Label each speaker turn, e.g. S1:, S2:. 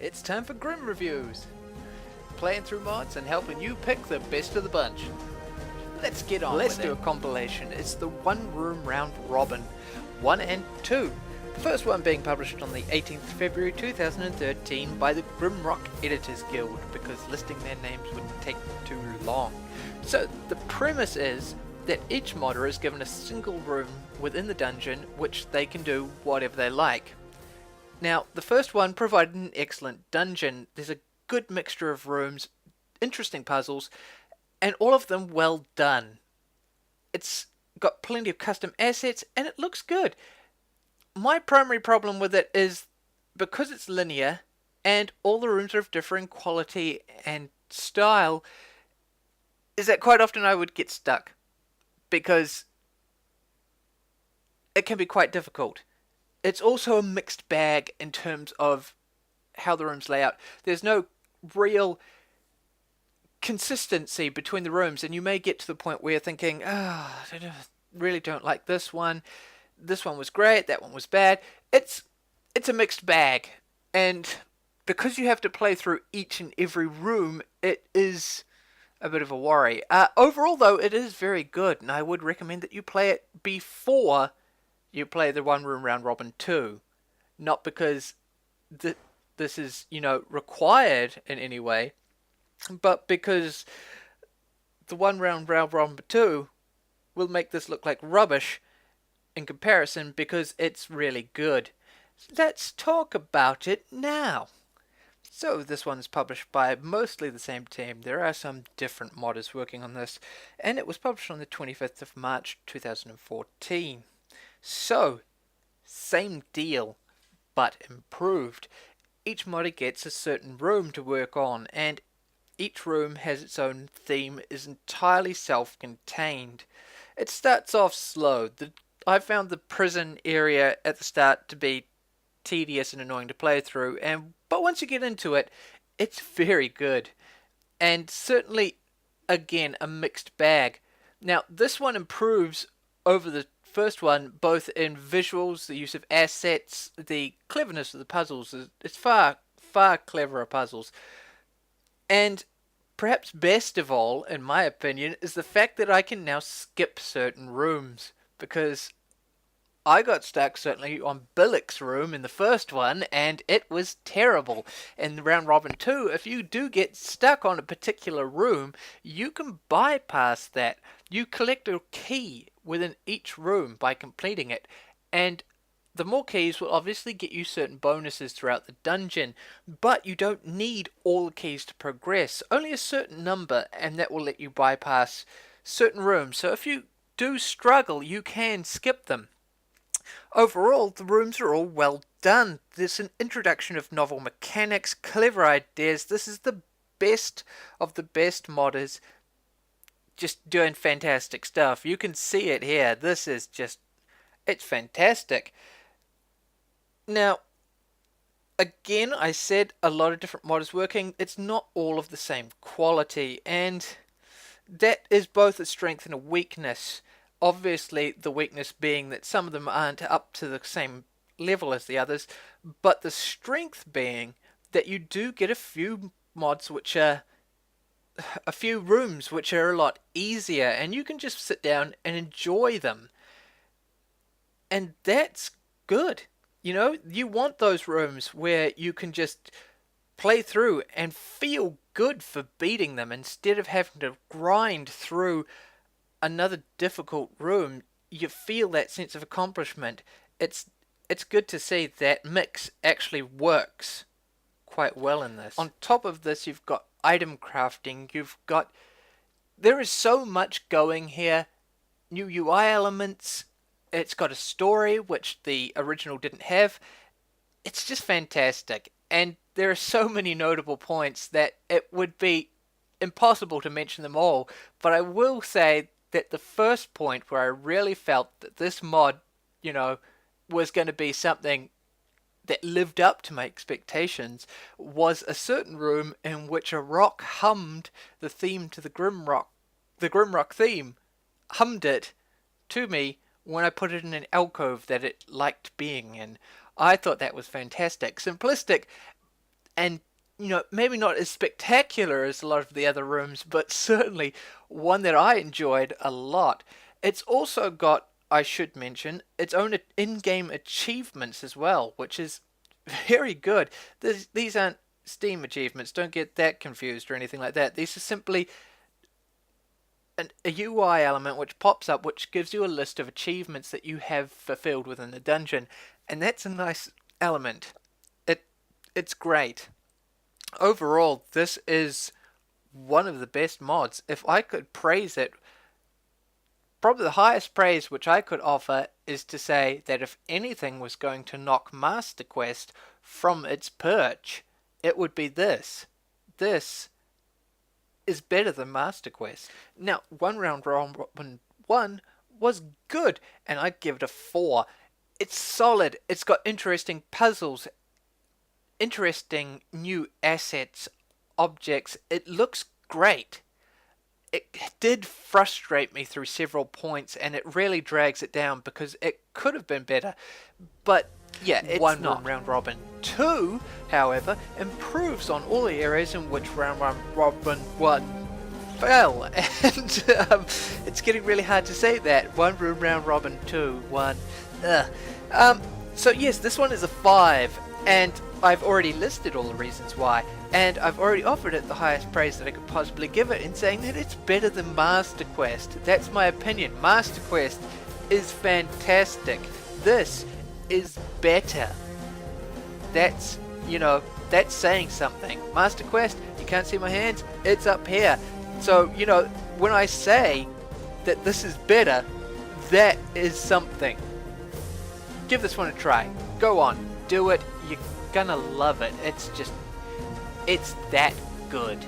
S1: It's time for Grim Reviews. Playing through mods and helping you pick the best of the bunch. Let's get on Let's do a compilation. It's the One Room Round Robin 1 and 2. The first one being published on the 18th February 2013 by the Grimrock Editors Guild, because listing their names would take too long. So the premise is that each modder is given a single room within the dungeon which they can do whatever they like. Now, the first one provided an excellent dungeon. There's a good mixture of rooms, interesting puzzles, and all of them well done. It's got plenty of custom assets, and it looks good. My primary problem with it is because it's linear, and all the rooms are of differing quality and style, is that quite often I would get stuck, because it can be quite difficult. It's also a mixed bag in terms of how the rooms lay out. There's no real consistency between the rooms, and you may get to the point where you're thinking, I really don't like this one. This one was great, that one was bad. It's a mixed bag, and because you have to play through each and every room, it is a bit of a worry. Overall, though, it is very good, and I would recommend that you play it before you play the One Room Round Robin 2. Not because this is, required in any way, but because the One Round Round Robin 2 will make this look like rubbish in comparison, because it's really good. Let's talk about it now. So this one is published by mostly the same team. There are some different modders working on this, and it was published on the 25th of March 2014. So, same deal, but improved. Each modder gets a certain room to work on, and each room has its own theme, is entirely self-contained. It starts off slow. I found the prison area at the start to be tedious and annoying to play through, but once you get into it, it's very good. And certainly, again, a mixed bag. Now, this one improves over the first one, both in visuals, the use of assets, the cleverness of the puzzles. It's far, far cleverer puzzles. And perhaps best of all, in my opinion, is the fact that I can now skip certain rooms, because I got stuck certainly on Billick's room in the first one, and it was terrible. In Round Robin 2, if you do get stuck on a particular room, you can bypass that. You collect a key within each room by completing it, and the more keys will obviously get you certain bonuses throughout the dungeon, but you don't need all the keys to progress, only a certain number, and that will let you bypass certain rooms. So if you do struggle, you can skip them. Overall, the rooms are all well done. There's an introduction of novel mechanics, clever ideas. This is the best of the best modders, just doing fantastic stuff. You can see it here. This is just, it's fantastic. Now, again, I said a lot of different modders working. It's not all of the same quality, and that is both a strength and a weakness. Obviously, the weakness being that some of them aren't up to the same level as the others, but the strength being that you do get a few mods which are a few rooms which are a lot easier, and you can just sit down and enjoy them. And that's good. You want those rooms where you can just play through and feel good for beating them instead of having to grind through another difficult room. You feel that sense of accomplishment. It's good to see that mix actually works quite well in this. On top of this, you've got item crafting. There is so much going here. New UI elements. It's got a story which the original didn't have. It's just fantastic, and there are so many notable points that it would be impossible to mention them all, but I will say that the first point where I really felt that this mod, was going to be something that lived up to my expectations was a certain room in which a rock hummed the theme to the Grimrock theme, hummed it to me when I put it in an alcove that it liked being in. I thought that was fantastic. Simplistic, and maybe not as spectacular as a lot of the other rooms, but certainly one that I enjoyed a lot. It's also got, I should mention, its own in-game achievements as well, which is very good. These aren't Steam achievements, don't get that confused or anything like that. These are simply a UI element which pops up, which gives you a list of achievements that you have fulfilled within the dungeon, and that's a nice element. It's great. Overall, this is one of the best mods. If I could praise it, probably the highest praise which I could offer is to say that if anything was going to knock Master Quest from its perch, it would be this. This is better than Master Quest. Now, One Round Robin 1 was good, and I'd give it a 4. It's solid. It's got interesting puzzles, interesting new assets, objects. It looks great. It did frustrate me through several points, and it really drags it down because it could have been better. But yeah, it's One Round Robin 2, however, improves on all the areas in which Round Robin 1 fell. And it's getting really hard to say that. One Round Robin 2, 1. So yes, this one is a 5, and I've already listed all the reasons why, and I've already offered it the highest praise that I could possibly give it in saying that it's better than Master Quest. That's my opinion. Master Quest is fantastic. This is better. That's saying something. Master Quest, you can't see my hands, it's up here. So, when I say that this is better, that is something. Give this one a try. Go on, do it. You're gonna love it. It's that good.